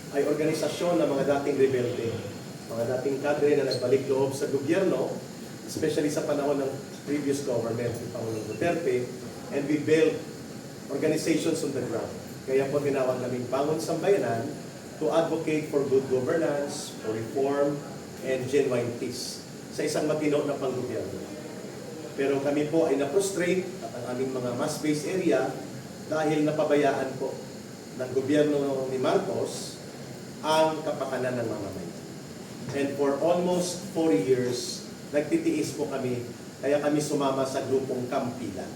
ay organisasyon ng mga dating rebelde, mga dating kadre na nagbalik loob sa gobyerno, especially sa panahon ng previous government ni Pangulong Duterte, and we built organizations on the ground. Kaya po tinawag naming Bangon Sambayanan to advocate for good governance, for reform, and genuine peace sa isang matino na panggobyerno. Pero kami po ay na-frustrate at ang aming mga mass-based area dahil napabayaan po ng gobyerno ni Marcos ang kapakanan ng mamamayan. And for almost 40 years, nagtitiis po kami, kaya kami sumama sa grupong Kampilan.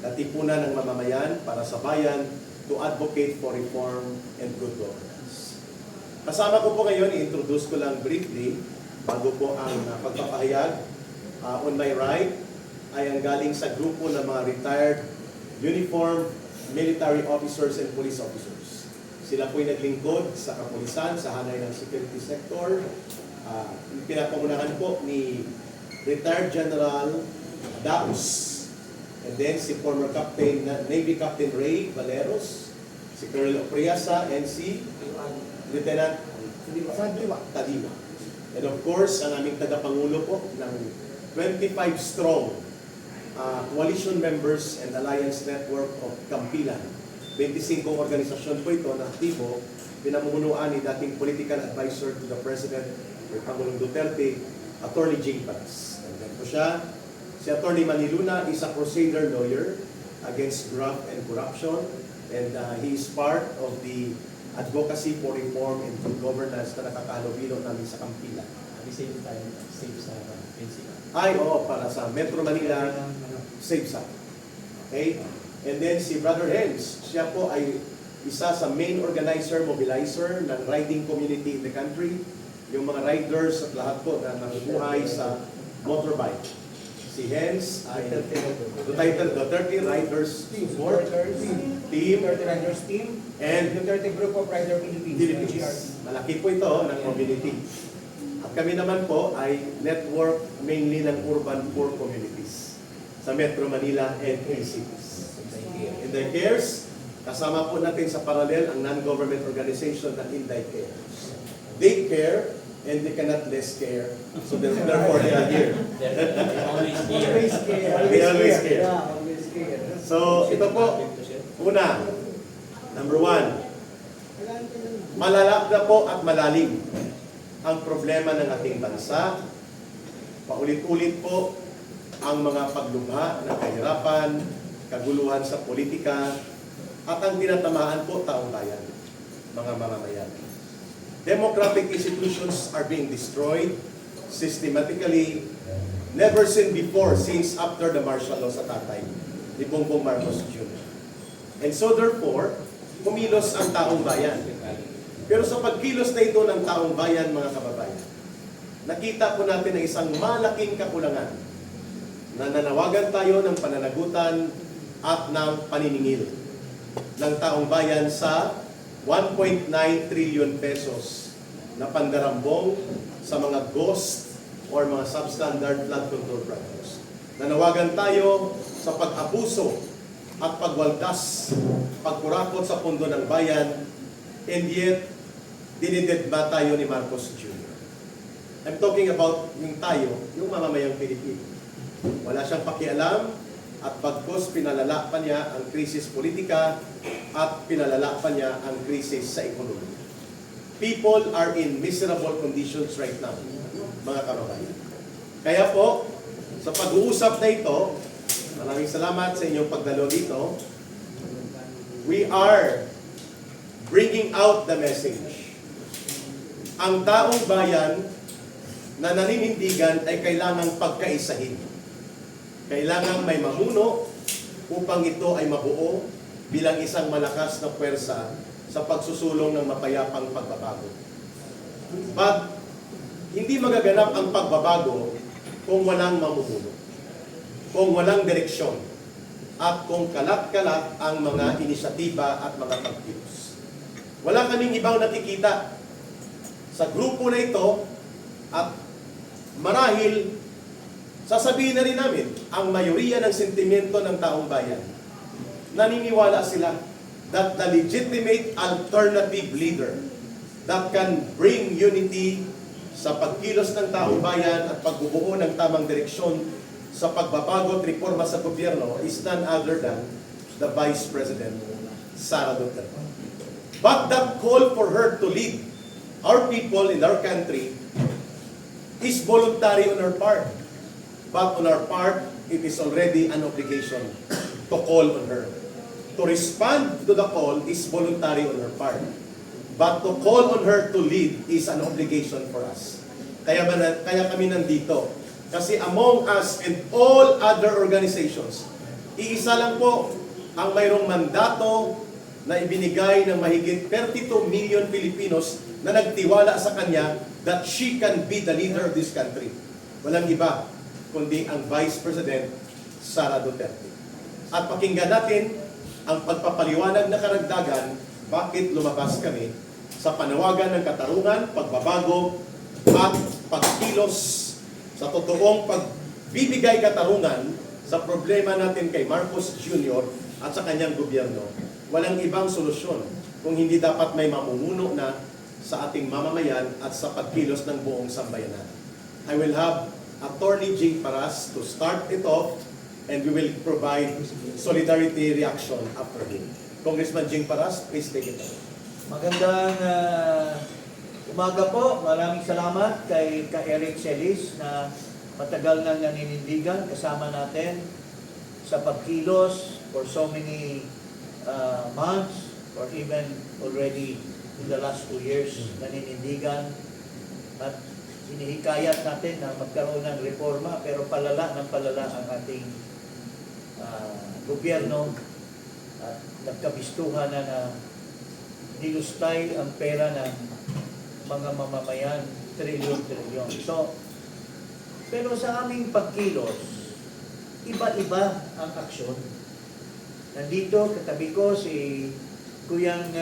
Natipunan ng mamamayan para sa bayan to advocate for reform and good governance. Kasama ko po ngayon, i-introduce ko lang briefly, bago po ang pagpapahayag. On my right, ay ang galing sa grupo ng mga retired uniformed military officers and police officers. Sila po'y naglingkod sa kapulisan, sa hanay ng security sector. Pinapangunahan po ni retired General Daus, and then si former Captain, Navy Captain Ray Valeros, si Colonel Opriasa, and si Lieutenant Tadiwa. And of course, ang aming tagapangulo po ng 25-strong coalition members and alliance network of Kampilan. 25 organisasyon po ito na aktibo, pinamumunuan ni dating political advisor to the President, Pangulong Duterte, Attorney Jing Paras. And then po siya, si Attorney Maniluna is a crusader lawyer against graft and corruption, and he is part of the advocacy for reform and good governance na nakakahalubilo namin sa Kampilan. At the same time, safe sa principal. Ay, oo, para sa Metro Manila, safe sa. Okay? And then si Brother Hens, siya po ay isa sa main organizer, mobilizer ng riding community in the country. Yung mga riders at lahat po na nabubuhay sa motorbike. Si Hens ay Duterte Riders Team, Duterte Riders Team, and Duterte Group of Rider Philippines. Malaki po ito ng community. At kami naman po ay network mainly ng urban poor communities sa Metro Manila and cities. In the CARES, kasama po natin sa parallel ang non-government organization na Inday Cares. They care and they cannot less care. So therefore they are here. They always They always care. Yeah, always care. So ito po, una, number 1, malala na po at malalim ang problema ng ating bansa. Paulit-ulit po ang mga paglubha ng kahirapan, kaguluhan sa politika, at ang tinatamaan po taong bayan, mga mamamayan. Democratic institutions are being destroyed systematically, never seen before since after the martial law sa tatay ni Bongbong Marcos Jr. And so therefore, kumilos ang taong bayan. Pero sa pagkilos na ito ng taong bayan, mga kababayan, nakita po natin na isang malaking kakulangan na nanawagan tayo ng pananagutan at ng paniningil ng taong bayan sa 1.9 trillion pesos na pandarambong sa mga ghost or mga substandard flood control projects. Nanawagan tayo sa pag-abuso at pagwaldas, pagkurakot sa pundo ng bayan, and yet, dinidedma tayo ni Marcos Jr. I'm talking about yung tayo, yung mamamayang Pilipino. Wala siyang pakialam at bagkos pinalala pa niya ang krisis politika at pinalala pa niya ang krisis sa ekonomiya. People are in miserable conditions right now, mga kababayan. Kaya po, sa pag-uusap na ito, maraming salamat sa inyong pagdalo dito. We are bringing out the message. Ang taong bayan na naninindigan ay kailangang pagkaisahin. Kailangang may mamuno upang ito ay mabuo bilang isang malakas na puwersa sa pagsusulong ng mapayapang pagbabago. But hindi magaganap ang pagbabago kung walang mamumuno, kung walang direksyon, at kung kalat-kalat ang mga inisyatiba at mga pagkilos. Wala kaming ibang nakikita sa grupo na ito, at marahil sasabihin na rin namin ang mayoriya ng sentimento ng taong bayan. Naniniwala sila that the legitimate alternative leader that can bring unity sa pagkilos ng taong bayan at pagbubuo ng tamang direksyon sa pagbabago at reforma sa gobyerno is none other than the Vice President, Sara Duterte. But that call for her to lead our people in our country is voluntary on her part. But on our part, it is already an obligation to call on her. To respond to the call is voluntary on her part. But to call on her to lead is an obligation for us. Kaya kami nandito. Kasi among us and all other organizations, iisa lang po ang mayroong mandato na ibinigay ng mahigit 32 million Filipinos na nagtiwala sa kanya that she can be the leader of this country. Walang iba kundi ang Vice President Sara Duterte. At pakinggan natin ang pagpapaliwanag na karagdagan bakit lumabas kami sa panawagan ng katarungan, pagbabago, at pagkilos sa totoong pagbibigay katarungan sa problema natin kay Marcos Jr. at sa kanyang gobyerno. Walang ibang solusyon kung hindi dapat may mamumuno na sa ating mamamayan at sa pagkilos ng buong sambayanan. I will have Attorney Jing Paras to start it off and we will provide solidarity reaction after him. Congressman Jing Paras, please take it away. Magandang umaga po. Maraming salamat kay Eric Celis na matagal nang naninindigan kasama natin sa pagkilos for so many months or even already in the last 2 years naninindigan at hinihikayat natin na magkaroon ng reforma pero palala ng palala ang ating gobyerno at nagkabistuhan na nilustay ang pera ng mga mamamayan, trilyon-trilyon. So, pero sa aming pagkilos, iba-iba ang aksyon. Nandito, katabi ko si Kuyang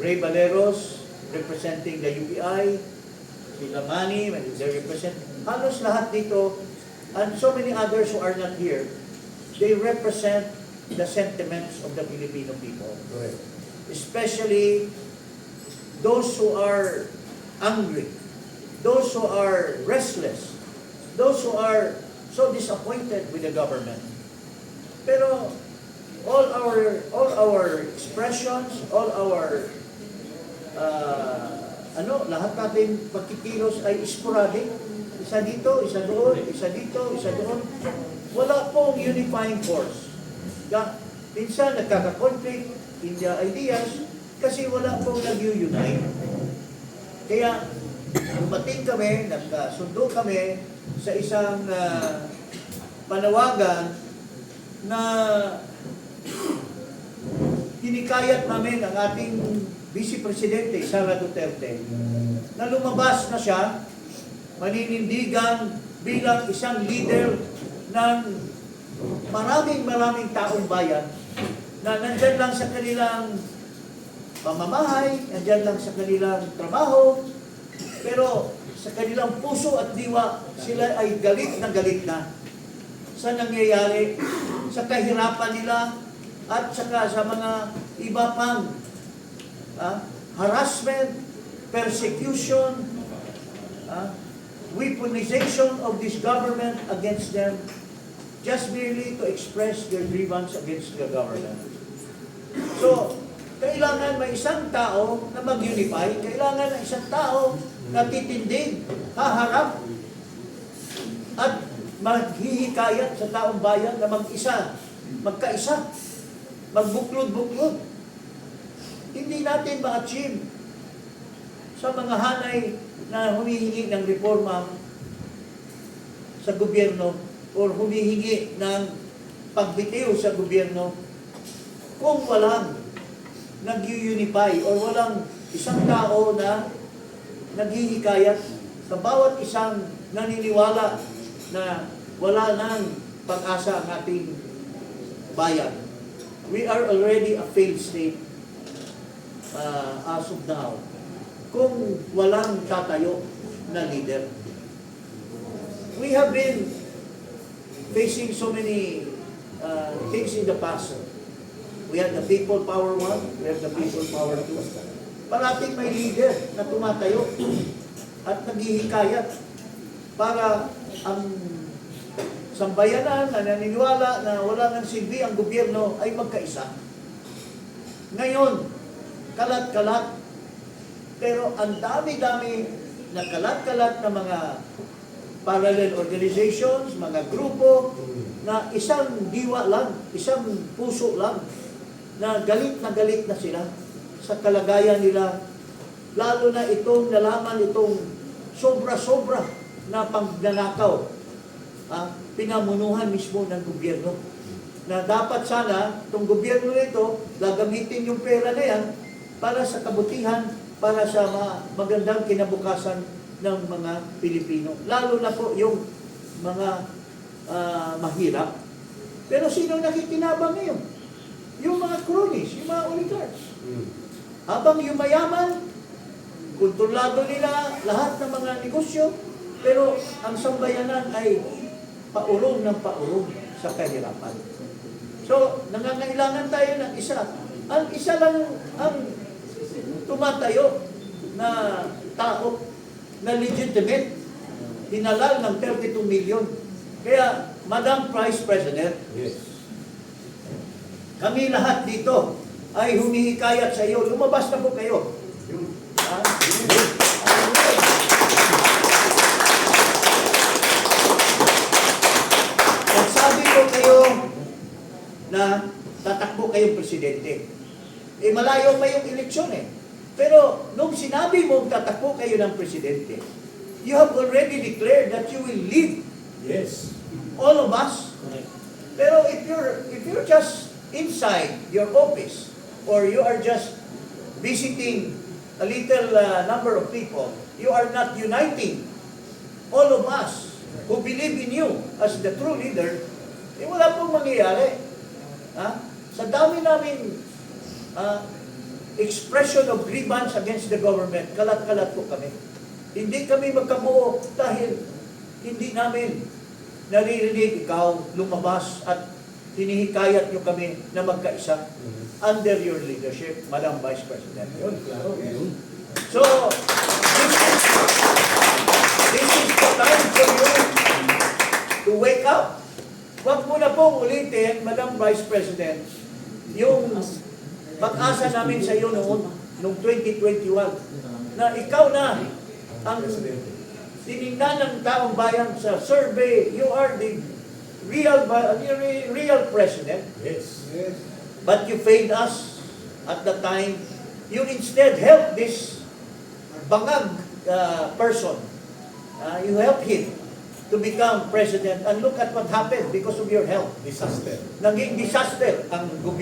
Ray Valeros, representing the UPI, si Lamani, they represent, halos lahat dito, and so many others who are not here, they represent the sentiments of the Filipino people. Correct. Especially those who are angry, those who are restless, those who are so disappointed with the government. Pero all our expressions, all our lahat natin pagkikilos ay sporadic. Isa dito, isa doon, isa dito, isa doon. Wala pong unifying force. Minsan nagkaka-conflict in the ideas kasi wala pong nag-unite. Kaya dumating kami, nagkasundo kami sa isang panawagan na hinikayat namin ang ating Vice Presidente Sara Duterte na lumabas na siya maninindigan bilang isang leader ng maraming taong bayan na nandyan lang sa kanilang pamamahay, nandyan lang sa kanilang trabaho, pero sa kanilang puso at diwa, sila ay galit na sa nangyayari, sa kahirapan nila, at saka sa mga iba pang harassment, persecution, weaponization of this government against them, just merely to express their grievance against the government. So, kailangan may isang tao na mag-unify, kailangan ng isang tao na titindig, haharap, at maghihikayat sa taong bayan na mag-isa, magkaisa, magbuklod-buklod. Hindi natin ma-achieve sa mga hanay na humihingi ng reforma sa gobyerno o humihingi ng pagbitiw sa gobyerno kung walang nag-unify o walang isang tao na naghihikayat sa bawat isang naniniwala na wala nang pag-asa ang ating bayan. We are already a failed state as of now kung walang tatayo na leader. We have been facing so many things in the past. We had the People Power 1, we have the People Power 2. parating may leader na tumatayo at naghihikayat para ang sambayanan na naniniwala na wala nang silbi ang gobyerno ay magkaisa. Ngayon, kalat-kalat, pero ang dami-dami na kalat-kalat na mga parallel organizations, mga grupo, na isang diwa lang, isang puso lang, na galit na sila sa kalagayan nila, lalo na itong nalaman itong sobra-sobra na pagnanakaw, pinamunuhan mismo ng gobyerno. Na dapat sana, itong gobyerno nito, gagamitin yung pera na yan para sa kabutihan, para sa magandang kinabukasan ng mga Pilipino. Lalo na po yung mga mahirap. Pero sino nakikinabang ngayon? Yung mga cronies, yung mga oligarchs. Habang yung mayaman, kontrolado nila lahat ng mga negosyo, pero ang sambayanan ay paurong ng paurong sa kahirapan. So, nangangailangan tayo ng isa. Ang isa lang ang tumatayo na tao na legitimate, hinalal ng 32 million. Kaya, Madam Vice President, kami lahat dito ay humihikayat sa iyo. Lumabas na po kayo. Nagsabi ko kayo na tatakbo kayong presidente. Malayo pa yung eleksyon eh. Pero nung sinabi mo tatakbo kayo ng presidente, you have already declared that you will lead all of us. Pero if you're just inside your office, or you are just visiting a little number of people, you are not uniting all of us who believe in you as the true leader, wala pong mangyayari. Sa dami namin expression of grievance against the government, kalat-kalat po kami. Hindi kami magkabuo dahil hindi namin naririnig ikaw lumabas at hinihikayat nyo kami na magkaisa under your leadership, Madam Vice President. So, this is the time for you to wake up. Huwag mo na pong ulitin, Madam Vice President, yung pag-asa namin sa iyo noong 2021, na ikaw na ang tinignan ng taong bayan sa survey. You are the real president. But you failed us at the time. You instead helped this bangag person. You helped him to become president. And look at what happened because of your help. Disaster. Naging disaster ang gobyerno.